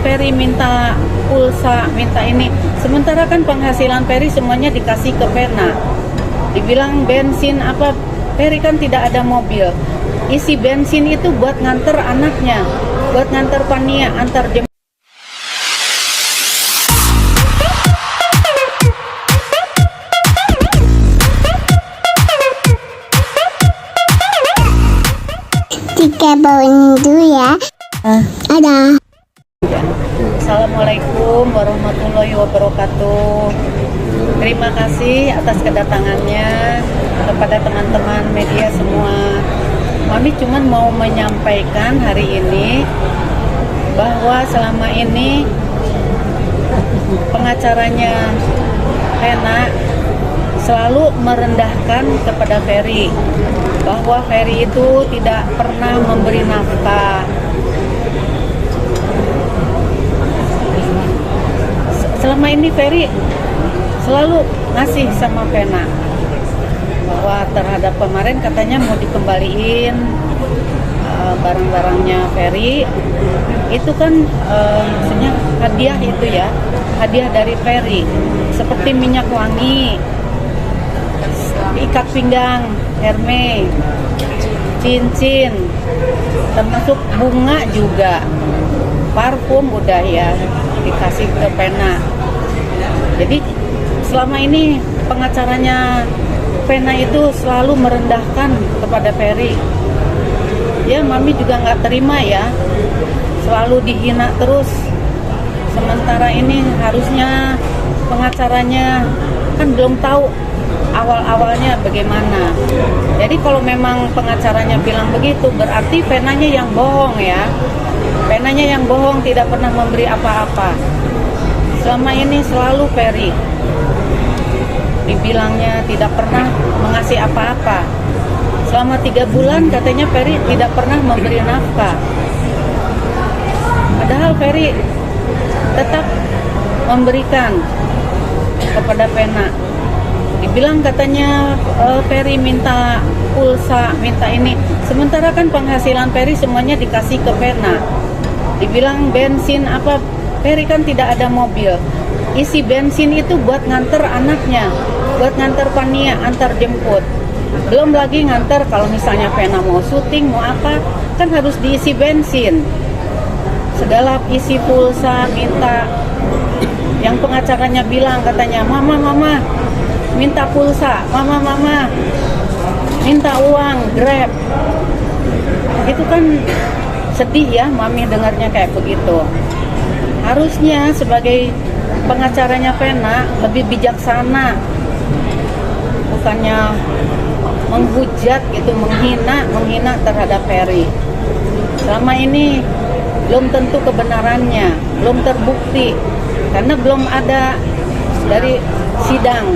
Ferry minta pulsa, minta ini. Sementara kan penghasilan Ferry semuanya dikasih ke Pena. Dibilang bensin apa, Ferry kan tidak ada mobil. Isi bensin itu buat nganter anaknya, buat nganter Pania, antar jemput. Tiga bawang dulu ya. Ada. Assalamualaikum warahmatullahi wabarakatuh. Terima kasih atas kedatangannya kepada teman-teman media semua. Mami cuma mau menyampaikan hari ini bahwa selama ini pengacaranya Pena selalu merendahkan kepada Ferry, bahwa Ferry itu tidak pernah memberi nafkah. Selama ini Ferry selalu ngasih sama Pena, bahwa terhadap kemarin katanya mau dikembaliin barang-barangnya Ferry. Itu kan maksudnya hadiah itu ya, hadiah dari Ferry, seperti minyak wangi, ikat pinggang Hermes, cincin, termasuk bunga juga, parfum udah ya dikasih ke Pena. Jadi selama ini pengacaranya Pena itu selalu merendahkan kepada Ferry. Ya, Mami juga nggak terima ya, selalu dihina terus. Sementara ini harusnya pengacaranya kan belum tahu awal-awalnya bagaimana. Jadi kalau memang pengacaranya bilang begitu, berarti Penanya yang bohong ya. Penanya yang bohong, tidak pernah memberi apa-apa. Selama ini selalu Ferry dibilangnya tidak pernah mengasih apa-apa. Selama 3 bulan katanya Ferry tidak pernah memberi nafkah. Padahal Ferry tetap memberikan kepada Pena. Dibilang katanya Ferry minta pulsa, minta ini. Sementara kan penghasilan Ferry semuanya dikasih ke Pena. Dibilang bensin apa, Ferry kan tidak ada mobil. Isi bensin itu buat nganter anaknya, buat nganter Pania, antar jemput. Belum lagi nganter kalau misalnya Pena mau syuting, mau apa, kan harus diisi bensin. Segala isi pulsa, minta. Yang pengacaranya bilang katanya, Mama, minta pulsa, Mama, minta uang, Grab. Itu kan sedih ya Mami dengarnya kayak begitu. Harusnya sebagai pengacaranya Pena lebih bijaksana, bukannya menghujat gitu, menghina terhadap Ferry. Selama ini belum tentu kebenarannya, belum terbukti karena belum ada dari sidang.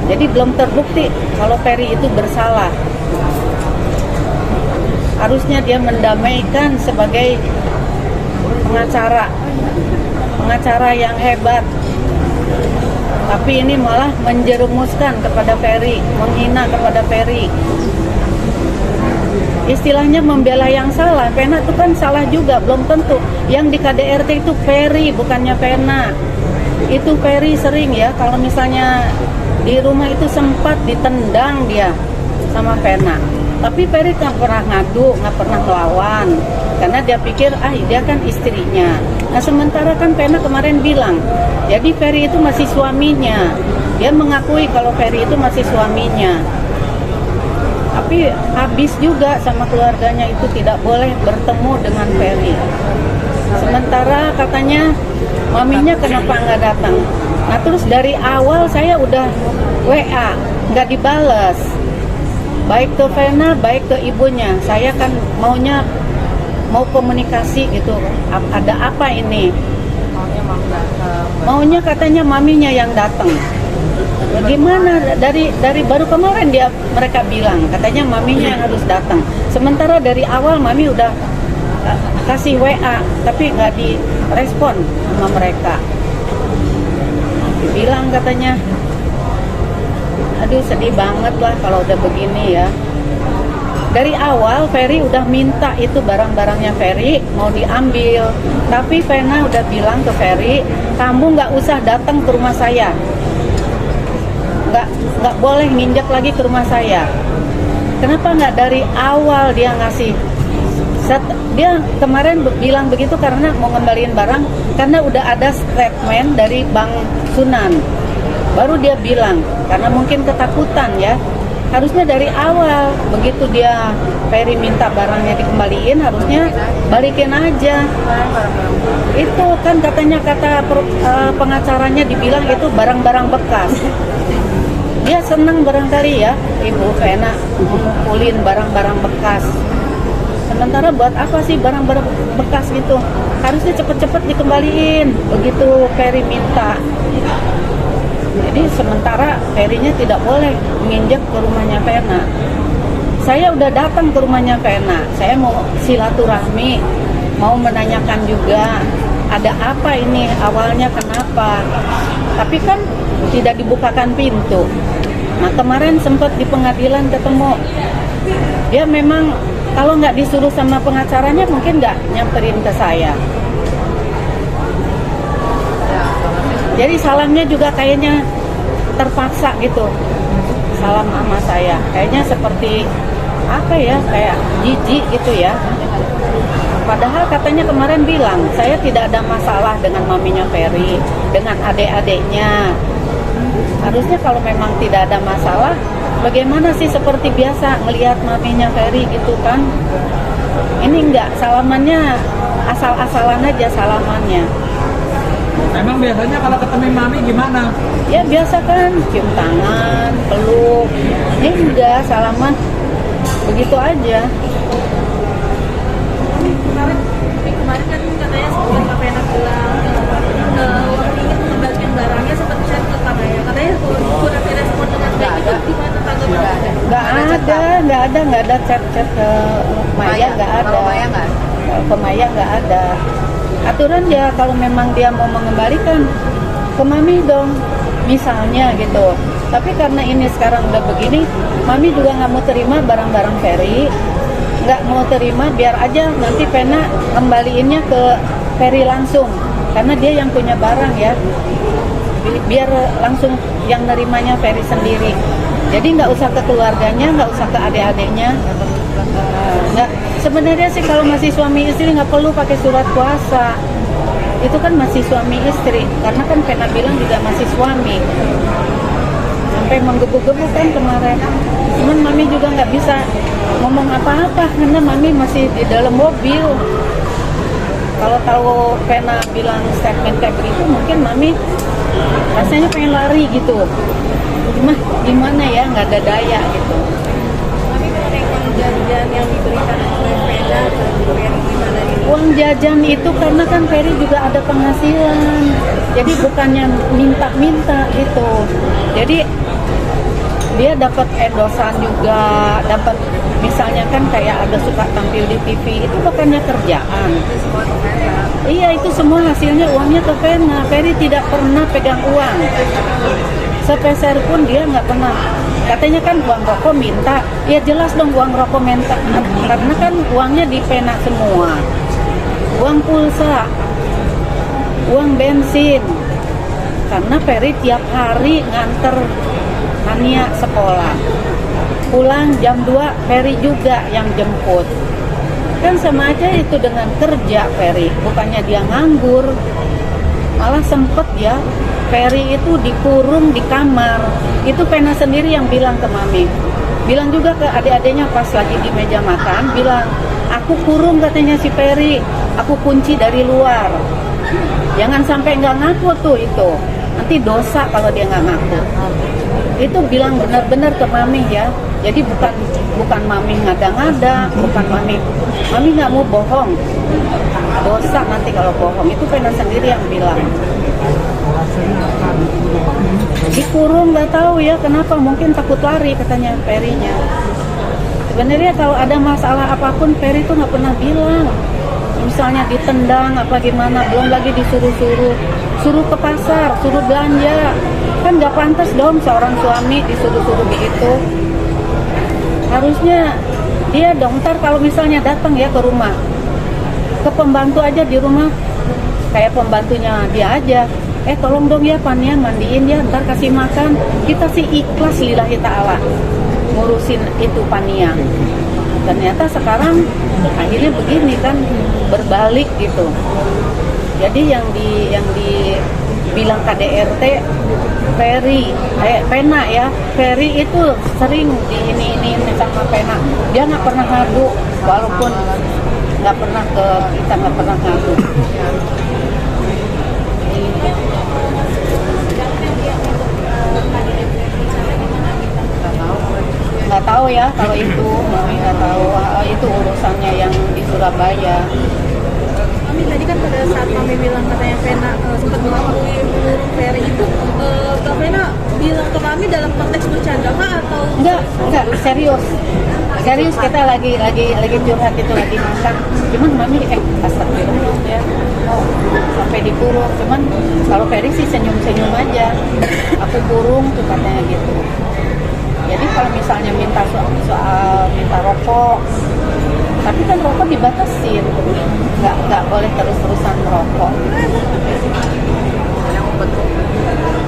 Jadi belum terbukti kalau Ferry itu bersalah. Harusnya dia mendamaikan sebagai pengacara yang hebat. Tapi ini malah menjerumuskan kepada Ferry, menghina kepada Ferry. Istilahnya membela yang salah. Pena itu kan salah juga, belum tentu. Yang di KDRT itu Ferry, bukannya Pena. Itu Ferry sering ya, kalau misalnya di rumah itu sempat ditendang dia sama Pena. Tapi Ferry nggak pernah ngadu, nggak pernah melawan, karena dia pikir dia kan istrinya. Nah sementara kan Pena kemarin bilang, jadi Ferry itu masih suaminya. Dia mengakui kalau Ferry itu masih suaminya. Tapi habis juga sama keluarganya itu tidak boleh bertemu dengan Ferry. Sementara katanya maminya kenapa nggak datang. Nah terus dari awal saya udah WA, nggak dibales. Baik ke Pena, baik ke ibunya. Saya kan mau komunikasi gitu. Ada apa ini? Maunya katanya maminya yang datang. Bagaimana dari baru kemarin mereka bilang katanya maminya yang harus datang. Sementara dari awal mami udah kasih WA tapi nggak direspon sama mereka. Dibilang katanya, aduh sedih banget lah kalau udah begini ya. dari awal Ferry udah minta itu barang-barangnya Ferry mau diambil, tapi Vena udah bilang ke Ferry, kamu nggak usah datang ke rumah saya, nggak boleh nginjak lagi ke rumah saya. Kenapa nggak dari awal dia ngasih? Dia kemarin bilang begitu karena mau ngembaliin barang, karena udah ada statement dari Bang Sunan. Baru dia bilang, karena mungkin ketakutan ya. Harusnya dari awal, begitu dia Ferry minta barangnya dikembaliin, harusnya balikin aja. Itu kan katanya pengacaranya dibilang itu barang-barang bekas. Dia senang barangkali ya, Ibu Vena ngumpulin barang-barang bekas. Sementara buat apa sih barang-barang bekas gitu? Harusnya cepet-cepet dikembaliin, begitu Ferry minta. Jadi sementara Ferry-nya tidak boleh menginjak ke rumahnya Vena. Saya udah datang ke rumahnya Vena. Saya mau silaturahmi, mau menanyakan juga ada apa ini, awalnya kenapa. Tapi kan tidak dibukakan pintu. Nah kemarin sempat di pengadilan ketemu. Dia memang kalau nggak disuruh sama pengacaranya mungkin nggak nyamperin ke saya. Jadi salamnya juga kayaknya terpaksa gitu. Salam sama saya. Kayaknya seperti apa ya, kayak jijik gitu ya. Padahal katanya kemarin bilang, saya tidak ada masalah dengan maminya Ferry, dengan adik-adiknya. Harusnya kalau memang tidak ada masalah, bagaimana sih seperti biasa melihat maminya Ferry gitu kan. Ini enggak, salamannya asal-asalan aja salamannya. Emang biasanya kalau ketemu mami gimana? Ya biasa kan, cium tangan, peluk. Ini enggak, salaman begitu aja. Kemarin kan katanya sempat Kak Vena bilang ingin mengembalikan barangnya sempat chat ke Kak Maya. Katanya kurang direspon dengan baik, itu gimana tanggapan? Nggak ada chat-chat ke Maya, nggak ada. Kalau Maya nggak? Ke Maya nggak ada. Aturan ya kalau memang dia mau mengembalikan ke mami dong, misalnya gitu. Tapi karena ini sekarang udah begini, mami juga nggak mau terima barang-barang Ferry, nggak mau terima, biar aja nanti Vena kembaliinnya ke Ferry langsung, karena dia yang punya barang ya, biar langsung yang nerimanya Ferry sendiri. Jadi nggak usah ke keluarganya, nggak usah ke adik-adiknya. Nggak, sebenarnya sih kalau masih suami istri nggak perlu pakai surat kuasa. Itu kan masih suami istri, karena kan Vena bilang juga masih suami. Sampai menggebu-gebu kan kemarin. Cuman mami juga nggak bisa ngomong apa-apa karena mami masih di dalam mobil. Kalau tahu Vena bilang statement kayak begitu, mungkin mami rasanya pengen lari gitu. Gimana ya, nggak ada daya gitu. Tapi mengenai uang jajan yang diberikan oleh Vena ke Ferry gimana ini? Uang jajan itu karena kan Ferry juga ada penghasilan, jadi bukannya minta-minta gitu. Jadi dia dapat endosan juga, dapat misalnya kan kayak ada suka tampil di TV, itu bukannya kerjaan. Itu semua ke Vena. Iya, itu semua hasilnya uangnya ke Vena. Ferry tidak pernah pegang uang, sepeser pun dia nggak pernah. Katanya kan uang rokok minta, ya jelas dong uang rokok minta, karena kan uangnya di Vena semua. Uang pulsa, uang bensin, karena Ferry tiap hari nganter Hania sekolah. Pulang jam 2, Ferry juga yang jemput. Kan sama aja itu dengan kerja Ferry, bukannya dia nganggur. Malah sempet ya, Ferry itu dikurung di kamar. Itu Vena sendiri yang bilang ke mami. Bilang juga ke adik-adiknya pas lagi di meja makan, bilang, aku kurung katanya si Ferry, aku kunci dari luar. Jangan sampai nggak ngaku tuh itu. Nanti dosa kalau dia nggak ngaku. Itu bilang benar-benar ke mami ya. Jadi bukan mami ngada-ngada, bukan mami nggak mau bohong. Dosa nanti kalau bohong. Itu Vena sendiri yang bilang. Dikurung nggak tahu ya kenapa, mungkin takut lari katanya Ferry-nya. Sebenarnya kalau ada masalah apapun Ferry tuh nggak pernah bilang. Misalnya ditendang apa gimana, belum lagi suruh ke pasar, suruh belanja. Kan nggak pantas dong seorang suami disuruh begitu. Harusnya Iya dong, ntar kalau misalnya datang ya ke rumah, ke pembantu aja di rumah, kayak pembantunya dia aja, tolong dong ya Pania mandiin ya, ntar kasih makan. Kita sih ikhlas lillahi ta'ala ngurusin itu Pania. Ternyata sekarang akhirnya begini kan, berbalik gitu. Jadi yang dibilang KDRT Pena ya, Ferry itu sering di ini sama Pena. Dia nggak pernah ngadu, walaupun nggak pernah kita nggak pernah ngadu. Nggak tahu ya kalau itu, Mami nggak tahu. Itu urusannya yang di Surabaya. Mami tadi kan pada saat Mami bilang katanya Pena sempat mengakui mengurung Ferry itu, Kak Pena bilang ke Mami dalam konteks bercanda kah atau? Enggak, serius kita lagi curhat itu, lagi makan. Cuman Mami astagfirullah ya, sampai dikurung. Cuman kalau Ferry sih senyum aja. Aku kurung tuh katanya gitu. Jadi kalau misalnya minta soal minta rokok, tapi kan rokok dibatasin, nggak boleh terus-terusan merokok.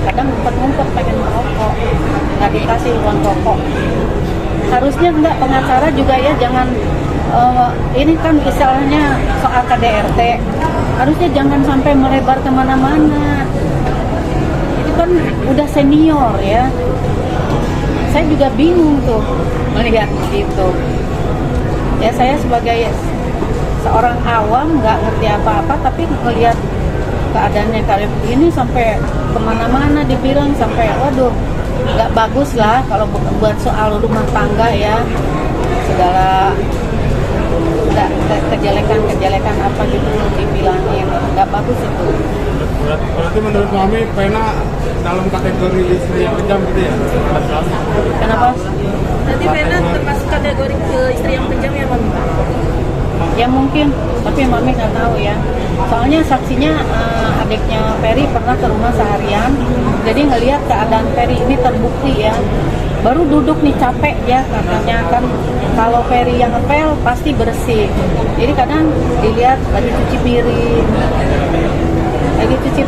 Kadang ngumpet-ngumpet pengen merokok, nggak dikasih uang rokok. Harusnya enggak, pengacara juga ya jangan, ini kan istilahnya soal KDRT, harusnya jangan sampai melebar kemana-mana. Itu kan udah senior ya. Saya juga bingung tuh melihat gitu. Ya saya sebagai seorang awam nggak ngerti apa-apa, tapi melihat keadaannya kayak begini sampai kemana-mana dibilang, sampai waduh nggak bagus lah kalau buat soal rumah tangga ya, segala kejelekan apa gitu dibilangin, nggak bagus itu. Berarti menurut Mami Pena dalam kategori istri yang kejam gitu ya? Kenapa? Nanti Pena termasuk kategori istri yang kejam ya Mami? Ya mungkin, tapi Mami nggak tahu ya. Soalnya saksinya adiknya Ferry pernah ke rumah seharian, jadi ngelihat keadaan Ferry ini terbukti ya. Baru duduk nih capek ya, katanya kan kalau Ferry yang ngepel pasti bersih. Jadi kadang dilihat lagi cuci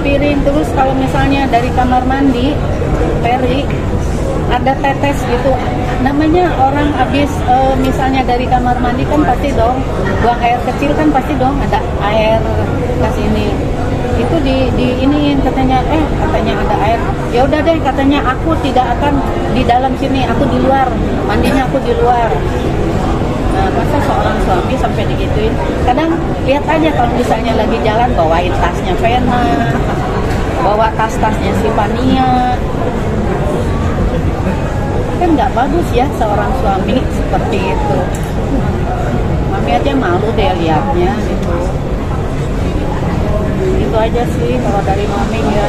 piring, terus kalau misalnya dari kamar mandi Ferry ada tetes gitu, namanya orang habis misalnya dari kamar mandi kan pasti dong buang air kecil, kan pasti dong ada air kasih ini, itu di iniin katanya ada air. Ya udah deh katanya, aku tidak akan di dalam sini, aku di luar, mandinya aku di luar. Nah, masa seorang suami sampai digituin? Kadang lihat aja kalau misalnya lagi jalan bawain tasnya Pena, bawa tas-tasnya si Pania, kan nggak bagus ya seorang suami seperti itu. Mami aja malu deh liatnya gitu. Itu aja sih kalau dari Mami ya.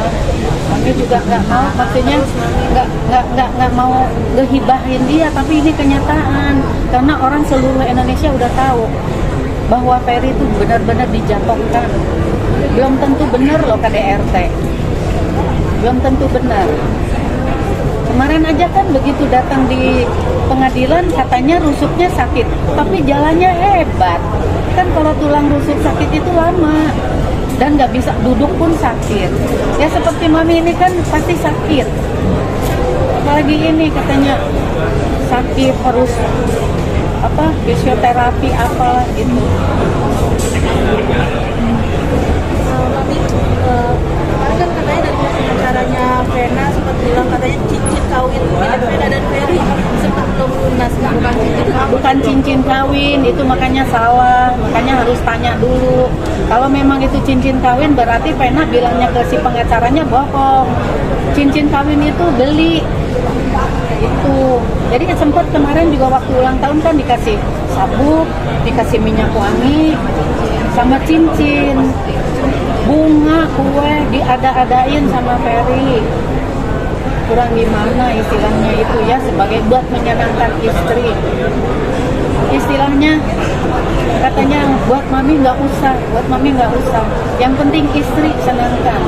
Mami juga nggak mau, maksudnya nggak mau ngehibahin dia, tapi ini kenyataan karena orang seluruh Indonesia udah tahu bahwa Ferry itu benar-benar dijatuhkan. Belum tentu benar loh KDRT, belum tentu benar. Kemarin aja kan begitu datang di pengadilan katanya rusuknya sakit, tapi jalannya hebat. Kan kalau tulang rusuk sakit itu lama dan nggak bisa duduk pun sakit. Ya seperti Mami ini kan pasti sakit. Apalagi ini katanya sakit harus fisioterapi apalah gitu. Mami kemarin kan katanya dari pengacaranya Pena sempat bilang katanya cincin kawin milik Pena dan Ferry sempat belum lunas, Bukan cincin kawin, itu makanya salah, makanya harus tanya dulu. Kalau memang itu cincin kawin berarti Pena bilangnya ke si pengacaranya bohong. Cincin kawin itu beli itu. Jadi sempat kemarin juga waktu ulang tahun kan dikasih sabuk, dikasih minyak wangi, sama cincin, bunga, kue diada-adain sama Ferry. Kurang gimana istilahnya itu ya, sebagai buat menyenangkan istri. Istilahnya katanya buat mami nggak usah. Yang penting istri senangkan.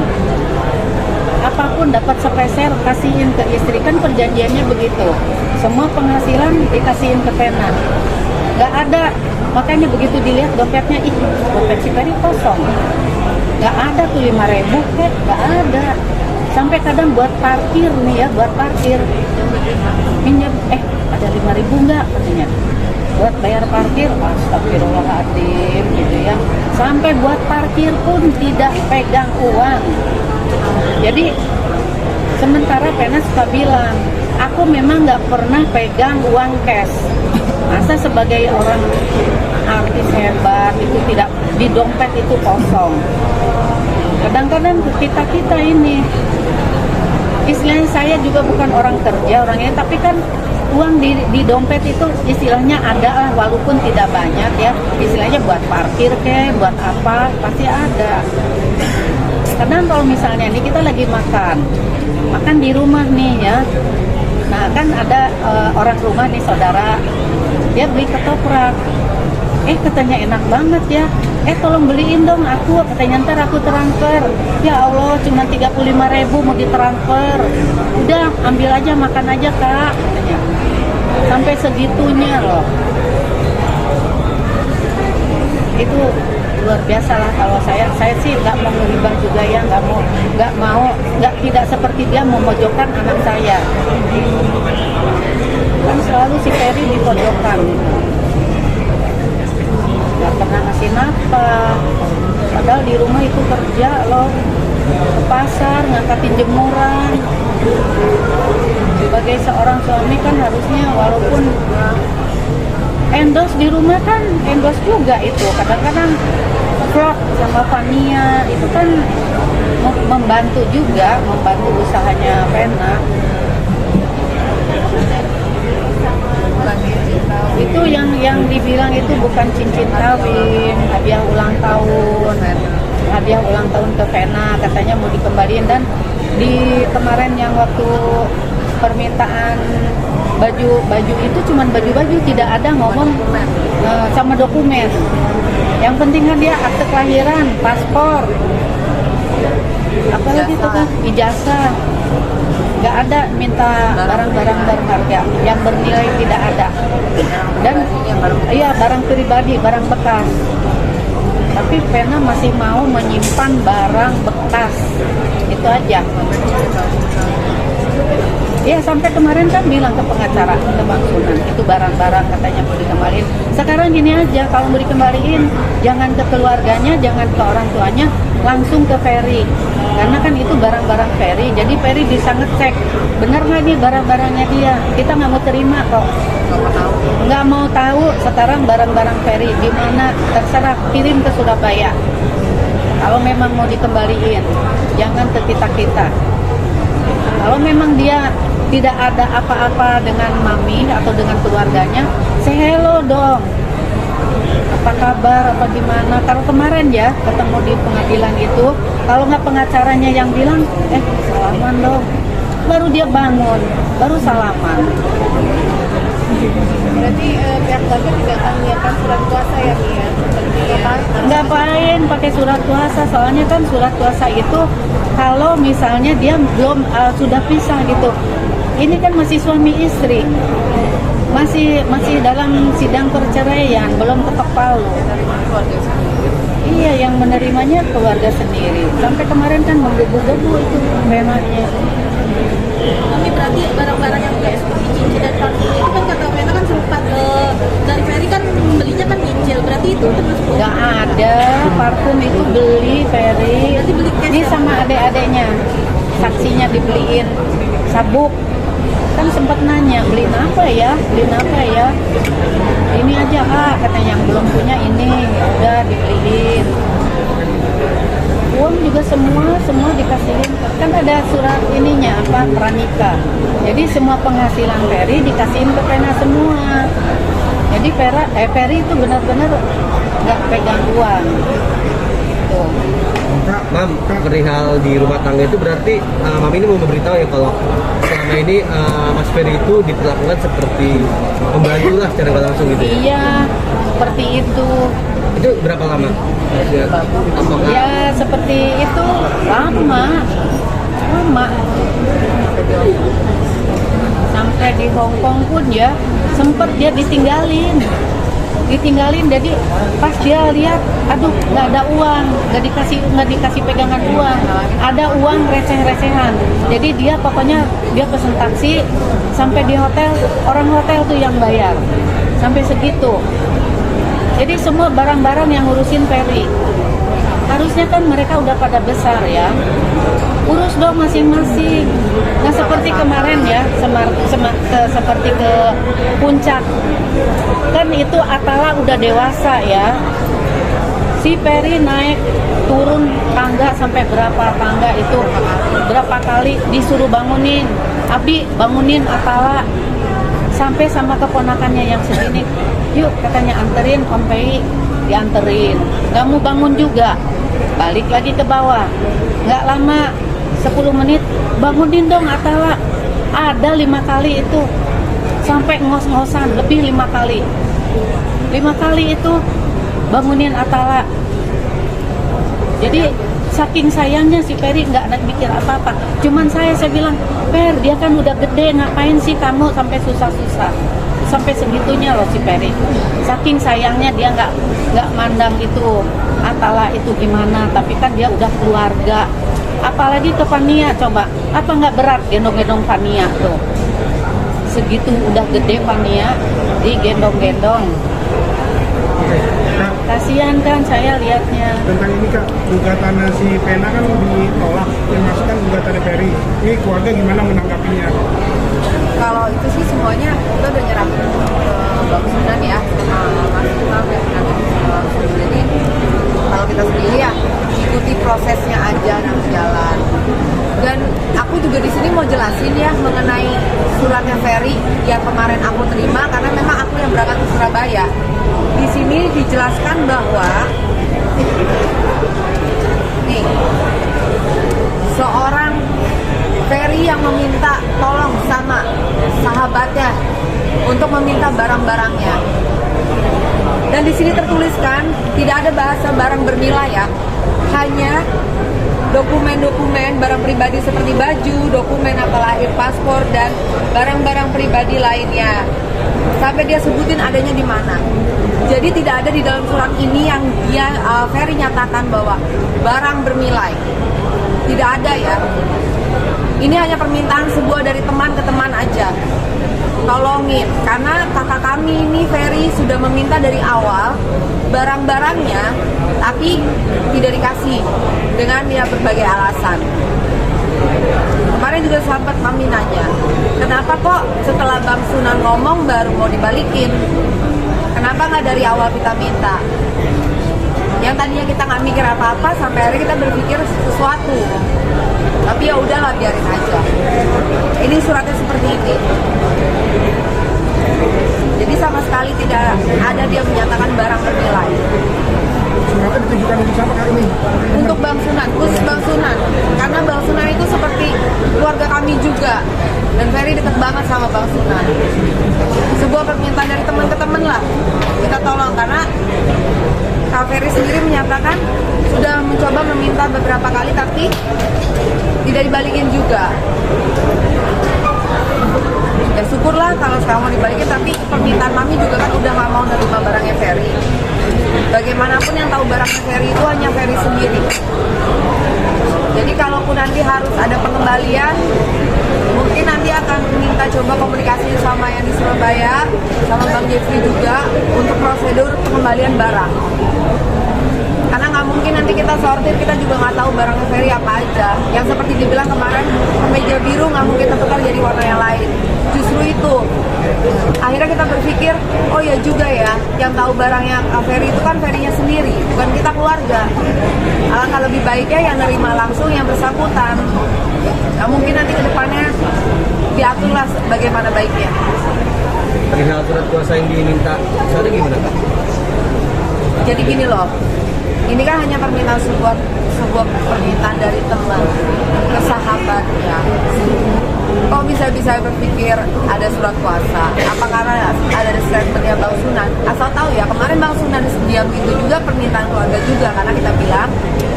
Apapun dapat sepeser kasihin ke istri, kan perjanjiannya begitu. Semua penghasilan dikasihin ke Pena. nggak ada. Makanya begitu dilihat dompetnya, ih dompet si Ferry kosong, nggak ada tuh 5.000 nggak ada. Sampai kadang buat parkir nih ya, buat parkir minjem, ada 5.000 nggak katanya, buat bayar parkir, astagfirullahaladzim gitu ya. Sampai buat parkir pun tidak pegang uang. Jadi sementara Pena suka bilang, aku memang nggak pernah pegang uang cash. Masa sebagai orang artis hebat itu tidak, di dompet itu kosong. Kadang-kadang kita ini, istilahnya saya juga bukan orang kerja orangnya, tapi kan uang di dompet itu istilahnya ada lah, walaupun tidak banyak ya. Istilahnya buat parkir buat apa, pasti ada. Kadang kalau misalnya nih kita lagi makan di rumah nih ya. Nah kan ada orang rumah nih saudara, dia beli ketoprak. Katanya enak banget ya. Tolong beliin dong aku, katanya ntar aku transfer. Ya Allah, cuma 35.000 mau ditransfer. Udah, ambil aja, makan aja kak, katanya. Sampai segitunya loh. Itu luar biasa lah. Kalau saya sih nggak mau ngehibah juga ya, nggak tidak seperti dia memojokkan anak saya. Kan selalu si Ferry dipojokkan, nggak pernah ngasih nafkah. Padahal di rumah itu kerja loh, ke pasar ngangkatin jemuran. Sebagai seorang suami kan harusnya walaupun endorse di rumah kan endorse juga itu. Kadang-kadang vlog sama Fania itu kan membantu juga, membantu usahanya Pena. Itu yang dibilang itu bukan cincin kawin, hadiah ulang tahun ke Pena, katanya mau dikembaliin. Dan di kemarin yang waktu permintaan baju itu cuman baju-baju, tidak ada ngomong sama dokumen. Yang penting kan dia akte kelahiran, paspor, apalagi itu kan ijazah. Nggak ada minta barang-barang berharga yang bernilai, tidak ada. Dan iya barang pribadi, barang bekas. Tapi Pena masih mau menyimpan barang bekas, itu aja. Iya, sampai kemarin kan bilang ke pengacara, ke Bang Sunan, itu barang-barang katanya mau dikembaliin. Sekarang gini aja, kalau mau dikembaliin, jangan ke keluarganya, jangan ke orang tuanya, langsung ke Ferry. Karena kan itu barang-barang Ferry, jadi Ferry bisa ngecek, benar nggak nih barang-barangnya dia. Kita nggak mau terima kok. Nggak mau tahu sekarang barang-barang Ferry di mana, terserah, kirim ke Surabaya. Kalau memang mau dikembaliin, jangan ke kita-kita. Kalau memang dia tidak ada apa-apa dengan mami atau dengan keluarganya, say hello dong. Apa kabar, apa gimana. Kalau kemarin ya ketemu di pengadilan itu, kalau nggak pengacaranya yang bilang, salaman dong, baru dia bangun, baru salaman. Berarti pihak keluarga tidak akan menyiapkan surat kuasa ya Mia? Nggak apain pakai surat kuasa, soalnya kan surat kuasa itu kalau misalnya dia belum sudah pisah gitu. Ini kan masih suami istri, masih dalam sidang perceraian, belum ketok palu. Iya, yang menerimanya keluarga sendiri. Sampai kemarin kan menggebu-gebu itu memangnya. Ini berarti barang-barang yang kayak seperti cincin dan parfum itu kan kata Pena kan sempat dari Ferry kan belinya kan nyicil, berarti itu termasuk Nggak ada, parfum itu beli Ferry. Berarti beli cash Ini ya? sama adik-adiknya, saksinya dibeliin sabuk. Kan sempat nanya, beliin apa ya? Ini aja katanya, yang belum punya ini, udah dibeliin. Uang juga semua dikasihin. Kan ada surat ininya pranikah. Jadi semua penghasilan Ferry dikasihin ke Pena semua. Jadi Ferry itu benar-benar nggak pegang uang. Tuh. Mam, perihal di rumah tangga itu berarti Mami ini mau memberitahu ya kalau selama ini Mas Ferry itu diperlakukan seperti pembantu lah secara nggak langsung gitu ya? Iya, seperti itu. Itu berapa lama? Apakah Ya seperti itu lama. Sampai di Hong Kong pun ya sempet dia ditinggalin. ditinggalin. Jadi pas dia lihat, aduh nggak ada uang, nggak dikasih pegangan uang, ada uang receh-recehan. Jadi dia pokoknya dia pesen taksi sampai di hotel, orang hotel tuh yang bayar sampai segitu. Jadi semua barang-barang yang ngurusin Ferry. Harusnya kan mereka udah pada besar ya, urus dong masing-masing. Nah seperti kemarin ya, seperti ke puncak, kan itu Atala udah dewasa ya. Si Ferry naik turun tangga sampai berapa tangga itu, berapa kali disuruh bangunin, Abi bangunin Atala, sampai sama keponakannya yang segini, yuk katanya anterin Om Pei, dianterin, nggak mau bangun juga, balik lagi ke bawah, nggak lama 10 menit, bangunin dong Atala. Ada 5 kali itu, sampai ngos-ngosan, lebih 5 kali. 5 kali itu bangunin Atala. Jadi saking sayangnya si Ferry nggak ada mikir apa-apa. Cuman saya bilang, Fer, dia kan udah gede, ngapain sih kamu sampai susah-susah? Sampai segitunya loh si Ferry. Saking sayangnya dia nggak mandang itu Atala itu gimana. Tapi kan dia udah keluarga. Apalagi ke Fania, coba apa nggak berat gendong-gendong Fania tuh? Segitu udah gede Fania digendong-gendong. Kasihan kan saya lihatnya. Tentang ini Kak, gugatan si Pena kan ditolak, yang masuk kan gugatan Ferry. Ini keluarga gimana menanggapinya? Kalau itu sih semuanya kita udah nyerahin ke Bang Sunan ya, sama Mas Imam dan jadi kalau kita sendiri ya ikuti prosesnya aja dan jalan. Dan aku juga di sini mau jelasin ya mengenai suratnya Ferry yang kemarin aku terima, karena memang aku yang berangkat ke Surabaya. Di sini dijelaskan bahwa nih seorang Ferry yang meminta tolong sama sahabatnya untuk meminta barang-barangnya. Dan di sini tertuliskan tidak ada bahasa barang bernilai ya, hanya dokumen-dokumen barang pribadi seperti baju, dokumen akta lahir, paspor, dan barang-barang pribadi lainnya. Sampai dia sebutin adanya di mana. Jadi tidak ada di dalam surat ini yang dia Ferry nyatakan bahwa barang bernilai. Tidak ada ya. Ini hanya permintaan sebuah dari teman ke teman aja. Tolongin, karena kakak kami ini Ferry sudah meminta dari awal barang-barangnya, tapi tidak dikasih dengan ya berbagai alasan. Kemarin juga sempat kami nanya, kenapa kok setelah Bang Sunan ngomong baru mau dibalikin? Kenapa nggak dari awal kita minta? Yang tadinya kita nggak mikir apa-apa, sampai akhirnya kita berpikir sesuatu. Tapi ya udahlah, biarin aja. Ini suratnya seperti ini. Jadi sama sekali tidak ada dia menyatakan barang bernilai. Suratnya ditujukan untuk siapa Kak ini? Untuk Bang Sunan, khusus Bang Sunan. Karena Bang Sunan itu seperti keluarga kami juga. Dan Ferry dekat banget sama Bang Sunan. Sebuah permintaan dari teman ke teman lah. Kita tolong, karena Kak Ferry sendiri menyatakan sudah mencoba meminta beberapa kali tapi tidak dibalikin juga. Ya syukurlah kalau sekarang mau dibalikin, tapi permintaan mami juga kan udah gak mau nerima barangnya Ferry. Bagaimanapun yang tahu barangnya Ferry itu hanya Ferry sendiri. Jadi kalaupun nanti harus ada pengembalian, mungkin nanti akan minta coba komunikasi sama yang di Surabaya, sama Bang Jeffrey juga untuk prosedur pengembalian barang. Karena nggak mungkin nanti kita sortir, kita juga nggak tahu barangnya Ferry apa aja. Yang seperti dibilang kemarin, kemeja biru nggak mungkin tertukar jadi warna yang lain. Justru itu, akhirnya kita berpikir, oh ya juga ya, yang tahu barangnya Ferry itu kan Ferry-nya sendiri, bukan kita keluarga. Alangkah lebih baiknya yang nerima langsung yang bersangkutan. Nah, mungkin nanti ke depannya diaturlah bagaimana baiknya. Perihal surat kuasa yang diminta, soalnya gimana Kak? Jadi gini loh, ini kan hanya permintaan sebuah permintaan dari teman ke sahabatnya. Kok bisa berpikir ada surat kuasa? Apa karena ada statementnya Bang Sunan? Asal tahu ya, kemarin Bang Sunan diam itu juga permintaan keluarga juga, karena kita bilang,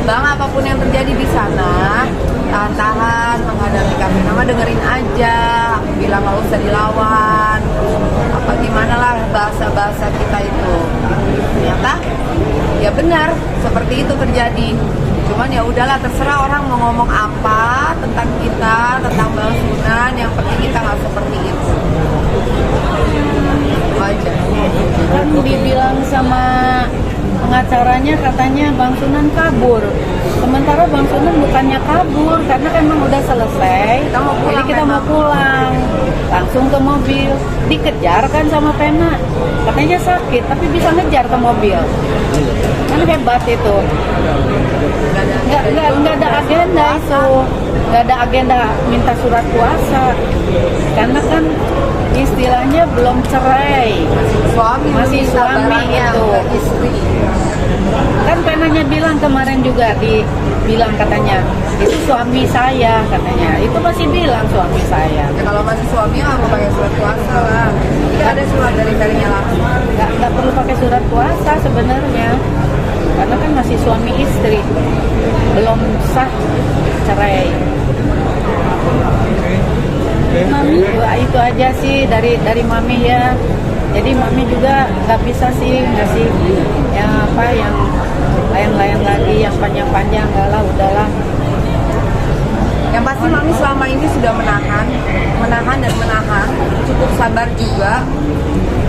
Bang, apapun yang terjadi di sana, tahan-tahan menghadapi kami, nama dengerin aja, bilang nggak usah dilawan. apa gimana lah bahasa kita itu. Ternyata ya benar seperti itu terjadi. Cuman ya udahlah, terserah orang mau ngomong apa tentang kita, tentang Bang Sunan, yang penting kita nggak seperti itu. Itu aja. Kan dibilang sama pengacaranya katanya Bang Sunan kabur. Sementara Bang Sunan bukannya kabur, karena kan memang udah selesai. Kita mau pulang Jadi kita memang. mau pulang, langsung ke mobil. Dikejar kan sama Pena. Katanya sakit, tapi bisa ngejar ke mobil. Kan hebat itu. Nggak ada agenda itu. Nggak ada agenda minta surat kuasa. Karena kan istilahnya belum cerai. Suami Masih minta suami barangnya itu. ke istri. Kan Penanya bilang kemarin juga bilang katanya itu suami saya katanya. Itu masih bilang suami saya. Ya, kalau masih suami nggak mau pakai surat kuasa lah. Tidak ada surat dari Perinya langsung. Nggak perlu pakai surat kuasa sebenarnya. Karena kan masih suami istri. Belum sah cerai. Mami itu aja sih dari Mami ya. Jadi Mami juga nggak bisa sih ngasih ya apa yang lain-lain lagi yang panjang-panjang, nggak lah, udahlah. Yang pasti Mami selama ini sudah menahan dan menahan, cukup sabar juga.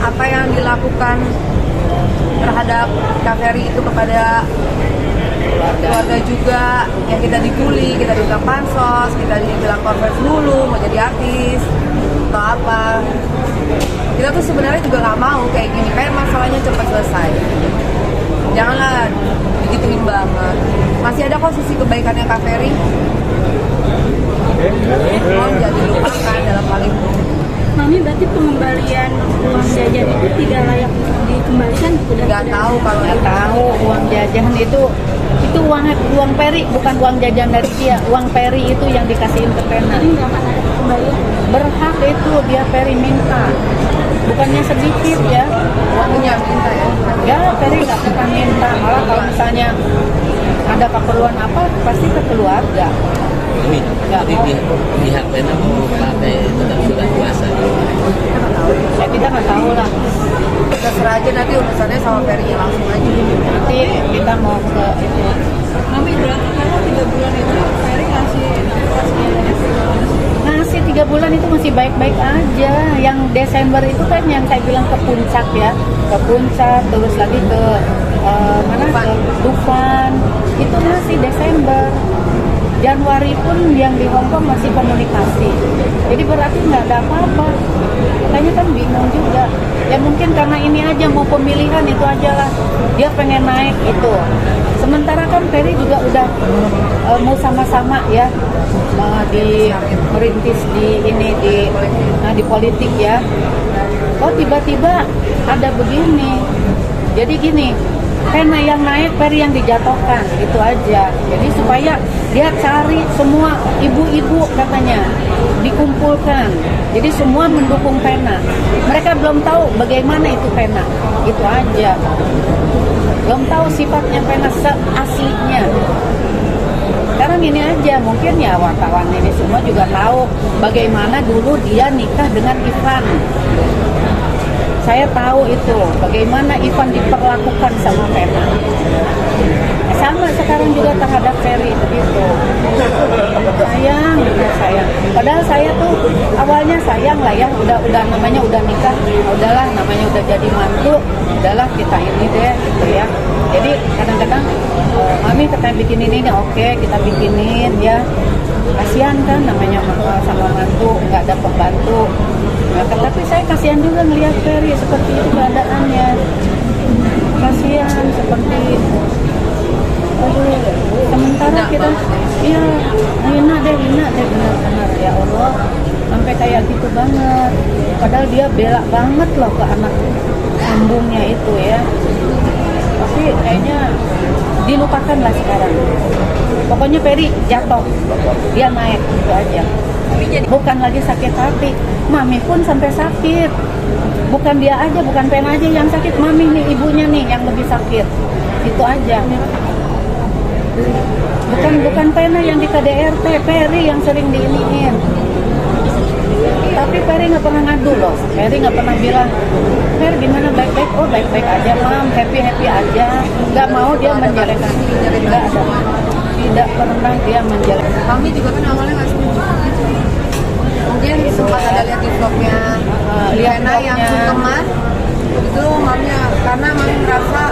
Apa yang dilakukan terhadap Kak Ferry itu kepada keluarga juga, yang kita dibully, kita dibilang pansos, kita dibilang konvers dulu, mau jadi artis atau apa. Kita tuh sebenarnya juga nggak mau kayak gini, kayak masalahnya cepat selesai. Janganlah digituin banget. Masih ada kok sisi kebaikannya Kak Ferry. Oh, jadi lupakan dalam hal itu. Mami, berarti pengembalian uang jajan itu tidak layak dikembalikan? Nggak tahu kalau Nggak tahu uang jajan itu uang Peri, bukan uang jajan dari dia. Uang Peri itu yang dikasihin ke Pena. Jadi nggak akan ada kembalian? Berhak itu dia Peri minta. Bukannya sedikit ya uangnya. minta ya. Ya Peri nggak pernah minta. Malah kalau misalnya ada keperluan apa pasti ke keluarga. Tapi pihak Pena mau pakai tetap surat kuasa. Ya kita nggak tahu lah. Terserah aja, nanti urusannya sama Ferry langsung aja. Nanti kita mau ke itu. Mami, berarti kalau 3 bulan itu Ferry ngasih Ngasih 3 bulan itu masih baik-baik aja. Yang Desember itu kan yang saya bilang ke puncak ya, ke puncak, terus lagi ke mana ke Dufan. Itu masih Desember. Januari pun yang di Hongkong masih komunikasi. Jadi berarti nggak ada apa-apa. Makanya kan bingung juga. Ya mungkin karena ini aja mau pemilihan itu aja lah. Dia pengen naik itu. Sementara kan Ferry juga udah mau sama-sama ya di merintis di ini di politik ya. Oh tiba-tiba ada begini. Jadi gini, Pena yang naik, Ferry yang dijatuhkan, itu aja. Jadi supaya dia cari semua ibu-ibu katanya dikumpulkan. Jadi semua mendukung Pena. Mereka belum tahu bagaimana itu Pena, itu aja. Belum tahu sifatnya Pena aslinya. Sekarang ini aja, mungkin ya wartawan ini semua juga tahu bagaimana dulu dia nikah dengan Ivan. Saya tahu itu, bagaimana Ivan diperlakukan sama Pena. Sama sekarang juga terhadap Ferry begitu. Sayang. Padahal saya tuh awalnya sayang lah ya, udah namanya udah nikah, udahlah namanya udah jadi mantu, udahlah kita ini deh gitu ya. Jadi kadang-kadang Mami katanya bikin ini nih, oke kita bikinin ya. Kasihan kan namanya sama mantu, nggak ada pembantu. Nah, tapi saya kasihan juga ngelihat Ferry seperti itu keadaannya. Kasihan seperti itu. Aduh, sementara kita iya hina deh benar-benar ya Allah, sampai kayak gitu banget. Padahal dia bela banget loh ke anak kandungnya itu ya. Tapi kayaknya dilupakan lah sekarang. Pokoknya Ferry jatuh, dia naik itu aja. Bukan lagi sakit hati, Mami pun sampai sakit. Bukan dia aja, bukan Pena aja yang sakit, Mami nih ibunya nih yang lebih sakit. Itu aja. Bukan Pena yang di KDRT, Ferry yang sering diiniin. Tapi Ferry nggak pernah ngadu loh. Ferry nggak pernah bilang, Fer gimana baik-baik? Oh baik-baik aja mam, happy aja. Nggak mau dia menjelekkan. Nggak ada. Tidak pernah dia menjelekkan. Mami juga kan awalnya nggak setuju. Mungkin sempat ada lihat di vlognya lihat Pena yang vlognya. sungkeman itu maminya, karena mami merasa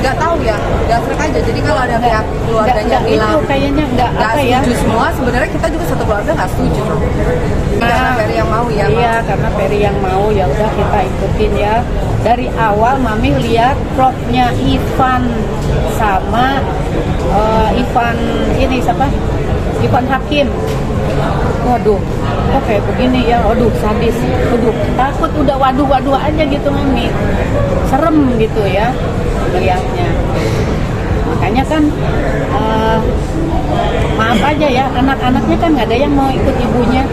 nggak tahu ya, gasrek aja. Jadi kalau ada pihak keluarganya Nggak, bilang itu kayaknya nggak nggak apa ya. setuju semua, sebenarnya kita juga satu keluarga nggak setuju. Karena Ferry yang mau ya. Iya, karena Ferry yang mau ya udah kita ikutin ya. Dari awal Mami lihat vlognya Ivan sama Ivan ini siapa? Ivan Hakim. Waduh, kok kayak begini ya? Waduh, sadis. Waduh, takut udah waduh aja gitu Mami. Serem gitu ya melihatnya. Makanya kan maaf aja ya, anak-anaknya kan nggak ada yang mau ikut ibunya.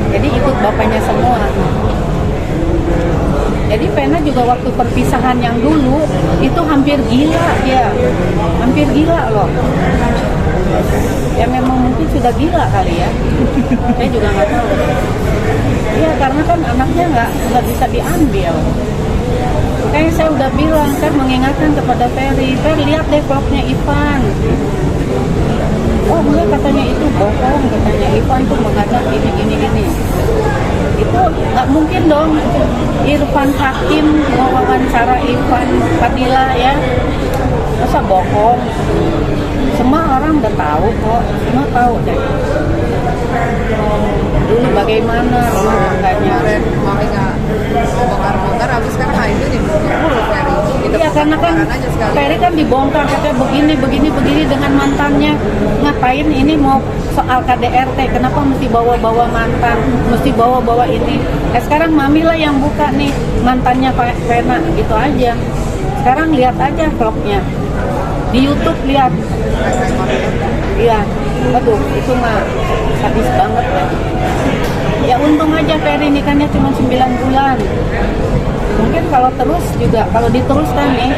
Jadi ikut bapaknya semua. Jadi Pena juga waktu perpisahan yang dulu itu hampir gila dia, hampir gila loh. Ya memang mungkin sudah gila kali ya. Saya juga nggak tahu. Iya karena kan anaknya nggak bisa diambil. Kayak saya udah bilang kan mengingatkan kepada Ferry, lihat deh vlognya Ivan. Oh enggak katanya itu bohong, katanya Ivan tuh mengajar gini. Itu nggak mungkin dong Irfan Hakim mau wawancara Ivan Fadila ya, masa bohong? Semua orang udah tahu kok, semua tahu deh dulu bagaimana rumah tangganya. Kemarin mami nggak bongkar-bongkar, habis sekarang itu nih Ferry. Iya karena kan Ferry kan dibongkar katanya begini dengan mantannya. Ngapain ini mau soal KDRT? Kenapa mesti bawa-bawa mantan? Mesti bawa-bawa ini? Sekarang Mami lah yang buka nih mantannya Pena gitu aja. Sekarang lihat aja vlognya di YouTube, lihat. Iya, aduh itu mah sadis banget ya. Ya untung aja Ferry nikahnya cuma 9 bulan. Mungkin kalau terus juga, kalau diteruskan nih